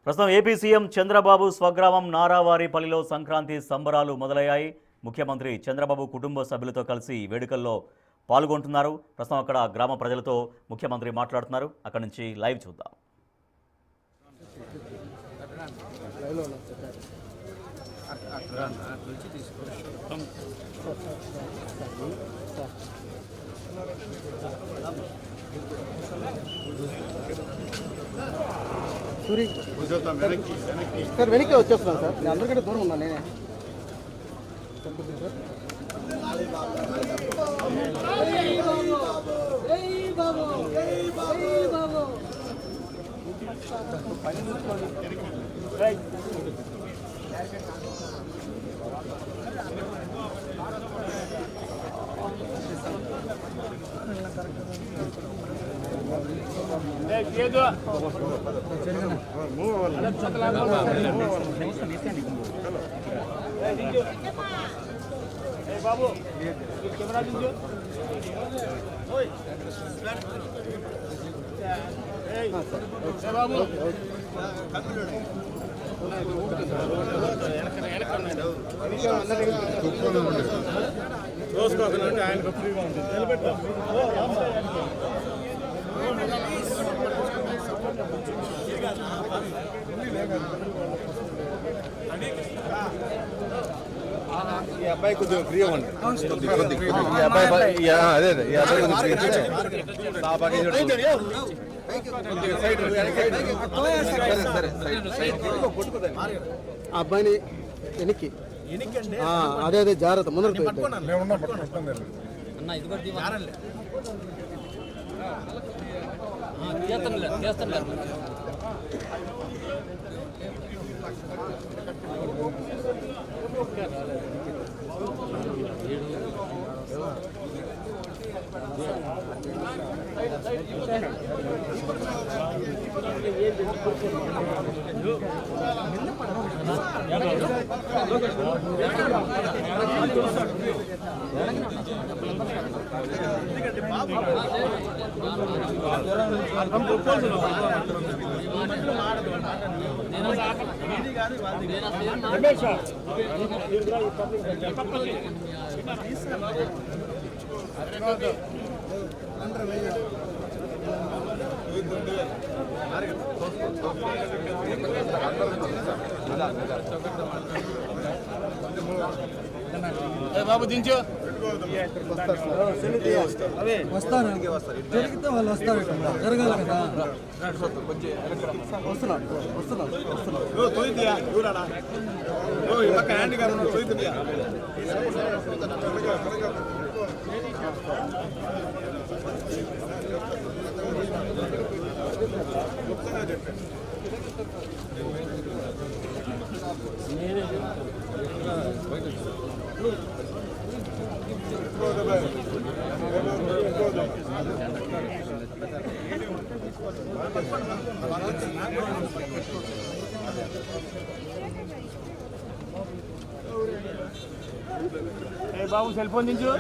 ప్రస్తుతం AP CM Chandrababu స్వగ్రామం నారావారిపల్లిలో సంక్రాంతి సంబరాలు మొదలయ్యాయి. ముఖ్యమంత్రి చంద్రబాబు కుటుంబ సభ్యులతో కలిసి వేడుకల్లో పాల్గొంటున్నారు. ప్రస్తుతం అక్కడ గ్రామ ప్రజలతో ముఖ్యమంత్రి మాట్లాడుతున్నారు. అక్కడి నుంచి లైవ్ చూద్దాం. సార్ వెనక్కి వచ్చేస్తున్నాను సార్. నేను అందరికంటే దూరం ఉన్నాను. నేనే బాబు కెమెరా దించు. బాబు చూసుకోకండి, ఆయనకు ఫ్రీగా ఉంటుంది. ఈ అబ్బాయి కొద్దిగా ఫ్రీ అవ్వండి. ఈ అబ్బాయి అదే ఈ అబ్బాయి అబ్బాయిని వెనక్కి అదే అదే జాగ్రత్త ముందర బాబు దించు. వస్తారు జరిగితే వాళ్ళు వస్తారు. జరగాలి కదా. వస్తున్నారు వస్తున్నారు వస్తున్నారు. బాబు సెల్ ఫోన్ దించు.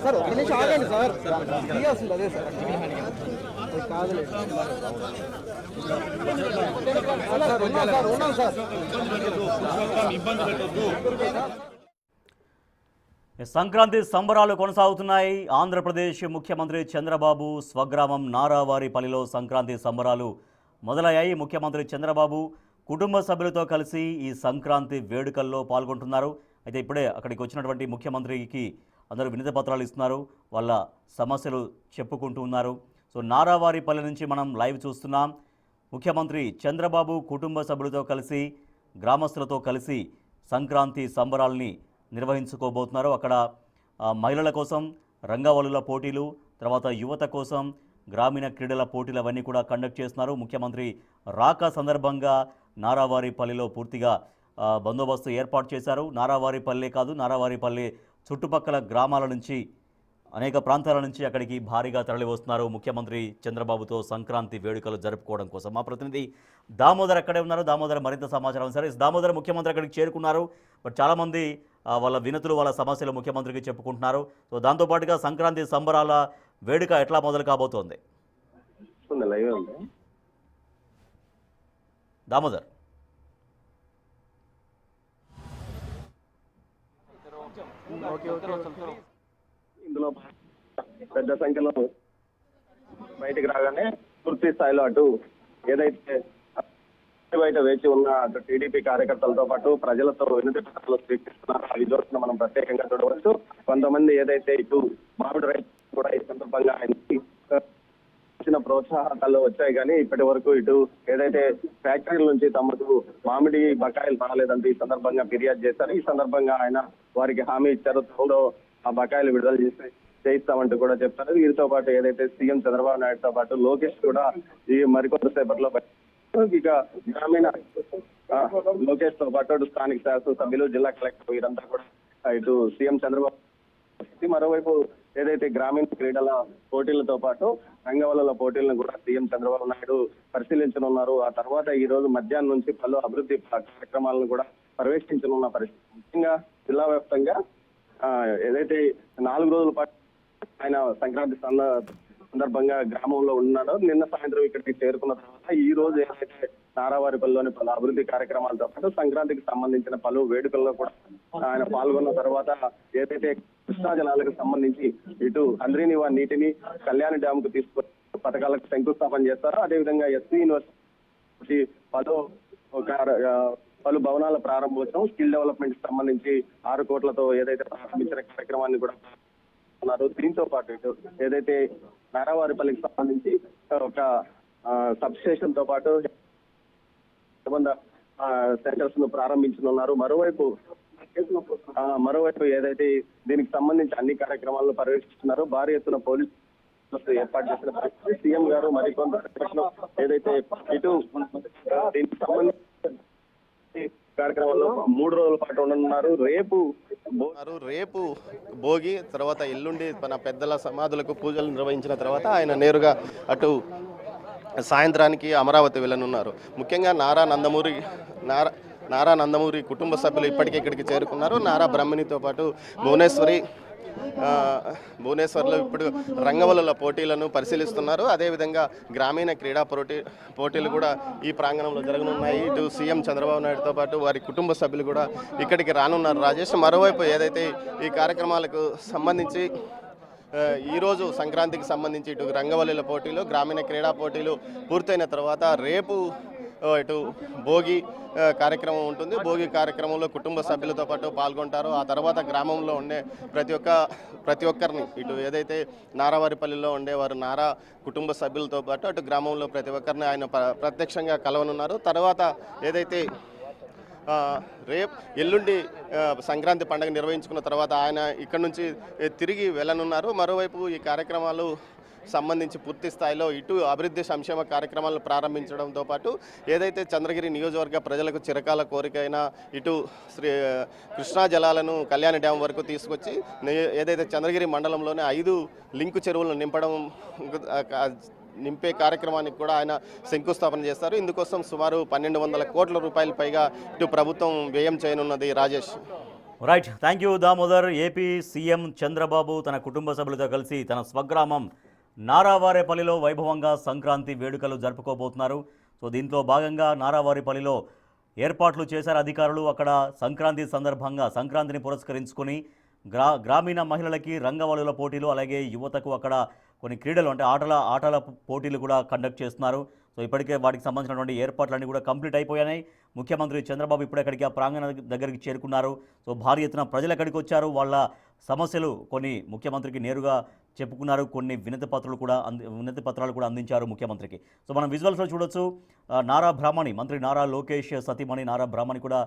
సార్ ఒక నిమిషం ఆగండి సార్. తీయాల్సింది అదే సార్. కాదులే సార్. ఉన్నాం సార్. ఇబ్బంది పెట్టద్దు. సంక్రాంతి సంబరాలు కొనసాగుతున్నాయి. ఆంధ్రప్రదేశ్ ముఖ్యమంత్రి చంద్రబాబు స్వగ్రామం నారావారిపల్లిలో సంక్రాంతి సంబరాలు మొదలయ్యాయి. ముఖ్యమంత్రి చంద్రబాబు కుటుంబ సభ్యులతో కలిసి ఈ సంక్రాంతి వేడుకల్లో పాల్గొంటున్నారు. అయితే ఇప్పుడే అక్కడికి వచ్చినటువంటి ముఖ్యమంత్రికి అందరూ వినతి పత్రాలు ఇస్తున్నారు, వాళ్ళ సమస్యలు చెప్పుకుంటూ ఉన్నారు. సో నారావారిపల్లి నుంచి మనం లైవ్ చూస్తున్నాం. ముఖ్యమంత్రి చంద్రబాబు కుటుంబ సభ్యులతో కలిసి గ్రామస్తులతో కలిసి సంక్రాంతి సంబరాల్ని నిర్వహించుకోబోతున్నారు. అక్కడ మహిళల కోసం రంగవల్లుల పోటీలు, తర్వాత యువత కోసం గ్రామీణ క్రీడల పోటీలు అవన్నీ కూడా కండక్ట్ చేస్తున్నారు. ముఖ్యమంత్రి రాక సందర్భంగా నారావారిపల్లిలో పూర్తిగా బందోబస్తు ఏర్పాటు చేశారు. నారావారిపల్లె కాదు, నారావారిపల్లి చుట్టుపక్కల గ్రామాల నుంచి అనేక ప్రాంతాల నుంచి అక్కడికి భారీగా తరలి వస్తున్నారు ముఖ్యమంత్రి చంద్రబాబుతో సంక్రాంతి వేడుకలు జరుపుకోవడం కోసం. మా ప్రతినిధి దామోదర్ అక్కడే ఉన్నారు. దామోదర్ మరింత సమాచారం. సరే దామోదర్, ముఖ్యమంత్రి అక్కడికి చేరుకున్నారు. బట్ చాలామంది వాళ్ళ వినతులు, వాళ్ళ సమస్యలు ముఖ్యమంత్రికి చెప్పుకుంటున్నారు. సో దాంతోపాటుగా సంక్రాంతి సంబరాల వేడుక ఎట్లా మొదలు కాబోతోంది? దామోదర్. ఇందులో పెద్ద సంఖ్యలో బయటకు రాగానే పూర్తి స్థాయిలో అటు ఏదైతే బయట వేచి ఉన్న అటు టీడీపీ కార్యకర్తలతో పాటు ప్రజలతో వినతి పత్రాలు స్వీకరిస్తున్నారో అవి చూస్తున్న మనం ప్రత్యేకంగా చూడవచ్చు. కొంతమంది ఏదైతే ఇటు మామిడి రైతు కూడా ఈ సందర్భంగా ఇచ్చిన ప్రోత్సాహకాలు వచ్చాయి, కానీ ఇప్పటి వరకు ఇటు ఏదైతే ఫ్యాక్టరీల నుంచి తమకు మామిడి బకాయిలు రాలేదంటూ ఈ సందర్భంగా ఫిర్యాదు చేశారు. ఈ సందర్భంగా ఆయన వారికి హామీ ఇచ్చారు, త్వరలో ఆ బకాయిలు విడుదల చేయిస్తామంటూ కూడా చెప్తారు. వీరితో పాటు ఏదైతే సీఎం చంద్రబాబు నాయుడుతో పాటు లోకేష్ కూడా ఈ మరికొంతసేపట్లో ఇక గ్రామీణ లోకేష్ తో పాటు స్థానిక శాసనసభ్యులు, జిల్లా కలెక్టర్ వీరంతా కూడా ఇటు సీఎం చంద్రబాబు. మరోవైపు ఏదైతే గ్రామీణ క్రీడల పోటీలతో పాటు రంగవల్లుల పోటీలను కూడా సీఎం చంద్రబాబు నాయుడు పరిశీలించనున్నారు. ఆ తర్వాత ఈ రోజు మధ్యాహ్నం నుంచి పలు అభివృద్ధి కార్యక్రమాలను కూడా పర్యవేక్షించనున్న పరిస్థితి. ముఖ్యంగా జిల్లా వ్యాప్తంగా ఏదైతే 4 రోజుల పాటు ఆయన సంక్రాంతి సందర్భంగా గ్రామంలో ఉన్నాడో, నిన్న సాయంత్రం ఇక్కడికి చేరుకున్న తర్వాత ఈ రోజు ఏదైతే నారావారిపల్లిలోని పలు అభివృద్ధి కార్యక్రమాలతో పాటు సంక్రాంతికి సంబంధించిన పలు వేడుకల్లో కూడా ఆయన పాల్గొన్న తర్వాత ఏదైతే కృష్ణా జలాలకు సంబంధించి ఇటు హంద్రీనివా నీటిని కళ్యాణి డ్యామ్ కు తీసుకొని పథకాలకు శంకుస్థాపన చేస్తారో, అదేవిధంగా ఎస్సీ యూనివర్సిటీ పలు భవనాల ప్రారంభోత్సవం, స్కిల్ డెవలప్మెంట్ కి సంబంధించి 6 కోట్లతో ఏదైతే ప్రారంభించిన కార్యక్రమాన్ని కూడా ఉన్నారు. దీంతో పాటు ఇటు ఏదైతే నారావారిపల్లికి సంబంధించి ఒక సబ్ స్టేషన్ తో పాటు సెంటర్స్ ను ప్రారంభించనున్నారు. మరోవైపు ఏదైతే దీనికి సంబంధించి అన్ని కార్యక్రమాలను పర్యవేక్షిస్తున్నారు. భారీ ఎత్తున పోలీసు ఏర్పాటు చేసిన పరిస్థితి. సీఎం గారు మరికొంత ఏదైతే ఇటు దీనికి సంబంధించి కార్యక్రమంలో 3 రోజుల పాటు ఉండనున్నారు. రేపు భోగి తర్వాత ఎల్లుండి మన పెద్దల సమాధులకు పూజలు నిర్వహించిన తర్వాత ఆయన నేరుగా అటు సాయంత్రానికి అమరావతి వెళ్ళనున్నారు. ముఖ్యంగా నారా నందమూరి కుటుంబ సభ్యులు ఇప్పటికే ఇక్కడికి చేరుకున్నారు. నారా బ్రహ్మణితో పాటు భువనేశ్వర్లో ఇప్పుడు రంగవల్లుల పోటీలను పరిశీలిస్తున్నారు. అదేవిధంగా గ్రామీణ క్రీడా పోటీలు కూడా ఈ ప్రాంగణంలో జరగనున్నాయి. ఇటు సీఎం చంద్రబాబు నాయుడుతో పాటు వారి కుటుంబ సభ్యులు కూడా ఇక్కడికి రానున్నారు. రాజేష్, మరోవైపు ఏదైతే ఈ కార్యక్రమాలకు సంబంధించి ఈరోజు సంక్రాంతికి సంబంధించి ఇటు రంగవల్లుల పోటీలు, గ్రామీణ క్రీడా పోటీలు పూర్తయిన తర్వాత రేపు ఇటు భోగి కార్యక్రమం ఉంటుంది. భోగి కార్యక్రమంలో కుటుంబ సభ్యులతో పాటు పాల్గొంటారు. ఆ తర్వాత గ్రామంలో ఉండే ప్రతి ఒక్కరిని ఇటు ఏదైతే నారావారిపల్లిలో ఉండేవారు నారా కుటుంబ సభ్యులతో పాటు అటు గ్రామంలో ప్రతి ఒక్కరిని ఆయన ప్రత్యక్షంగా కలవనున్నారు. తర్వాత ఏదైతే ఎల్లుండి సంక్రాంతి పండుగ నిర్వహించుకున్న తర్వాత ఆయన ఇక్కడ నుంచి తిరిగి వెళ్ళనున్నారు. మరోవైపు ఈ కార్యక్రమాలు సంబంధించి పూర్తి స్థాయిలో ఇటు అభివృద్ధి సంక్షేమ కార్యక్రమాలను ప్రారంభించడంతో పాటు ఏదైతే చంద్రగిరి నియోజకవర్గ ప్రజలకు చిరకాల కోరికైన ఇటు కృష్ణా జలాలను కళ్యాణి డ్యామ్ వరకు తీసుకొచ్చి ఏదైతే చంద్రగిరి మండలంలోనే 5 లింకు చెరువులను నింపే కార్యక్రమానికి కూడా ఆయన శంకుస్థాపన చేస్తారు. ఇందుకోసం సుమారు 1200 కోట్ల రూపాయల పైగా ఇటు ప్రభుత్వం వ్యయం చేయనున్నది. Rajesh. Right, thank you Damodar. AP CM Chandrababu తన కుటుంబ సభ్యులతో కలిసి తన స్వగ్రామం నారావారిపల్లిలో వైభవంగా సంక్రాంతి వేడుకలు జరుపుకోబోతున్నారు. సో దీంట్లో భాగంగా నారావారిపల్లిలో ఏర్పాట్లు చేశారు అధికారులు. అక్కడ సంక్రాంతి సందర్భంగా సంక్రాంతిని పురస్కరించుకొని గ్రామీణ మహిళలకి రంగవల్లుల పోటీలు, అలాగే యువతకు అక్కడ కొన్ని క్రీడలు అంటే ఆటల పోటీలు కూడా కండక్ట్ చేస్తున్నారు. సో సో ఇప్పటికే వాటికి సంబంధించినటువంటి ఏర్పాట్లన్నీ కూడా కంప్లీట్ అయిపోయాయి. ముఖ్యమంత్రి చంద్రబాబు ఇప్పుడు అక్కడికి ఆ ప్రాంగణ దగ్గరికి చేరుకున్నారు. సో భారీ ఎత్తున ప్రజలు అక్కడికి వచ్చారు. వాళ్ళ సమస్యలు కొన్ని ముఖ్యమంత్రికి నేరుగా చెప్పుకున్నారు. కొన్ని వినతి పత్రాలు కూడా అందించారు ముఖ్యమంత్రికి. సో మనం విజువల్స్లో చూడొచ్చు. నారా బ్రాహ్మణి, మంత్రి నారా లోకేష్ సతీమణి నారా బ్రాహ్మణి కూడా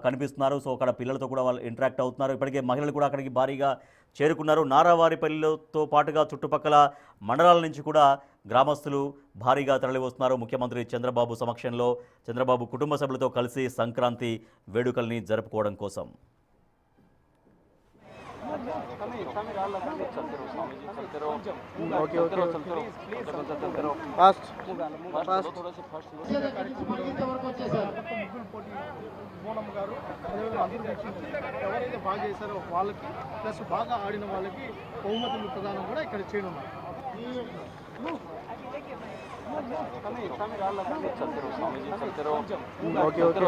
కనిపిస్తున్నారు. సో అక్కడ పిల్లలతో కూడా వాళ్ళు ఇంటరాక్ట్ అవుతున్నారు. ఇప్పటికే మహిళలు కూడా అక్కడికి భారీగా చేరుకున్నారు. నారావారిపల్లితో పాటుగా చుట్టుపక్కల మండలాల నుంచి కూడా గ్రామస్తులు భారీగా తరలి వస్తున్నారు. ముఖ్యమంత్రి చంద్రబాబు సమక్షంలో చంద్రబాబు కుటుంబ సభ్యులతో కలిసి సంక్రాంతి వేడుకల్ని జరుపుకోవడం కోసం. మోనమ్మ గారు ఎవరైతే బాగా చేశారో వాళ్ళకి ప్లస్ బాగా ఆడిన వాళ్ళకి బహుమతులు ప్రదానం కూడా ఇక్కడ చేయనున్నారు. Okay okay